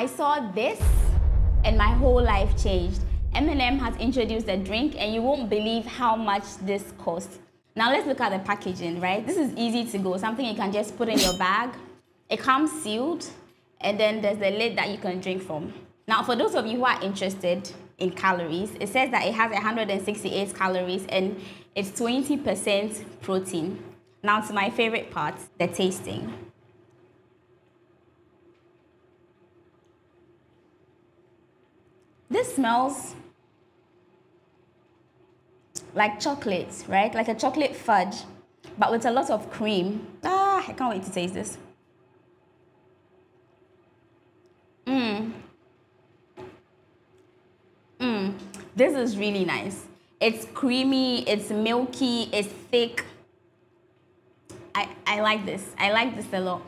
I saw this and my whole life changed. M&M has introduced a drink and you won't believe how much this costs. Now let's look at the packaging, right? This is easy to go, something you can just put in your bag. It comes sealed, and then there's the lid that you can drink from. Now for those of you who are interested in calories, it says that it has 168 calories and it's 20% protein. Now to my favorite part, the tasting. This smells like chocolate, right? Like a chocolate fudge, but with a lot of cream. I can't wait to taste this. This is really nice. It's creamy, it's milky, it's thick. I like this. I like this a lot.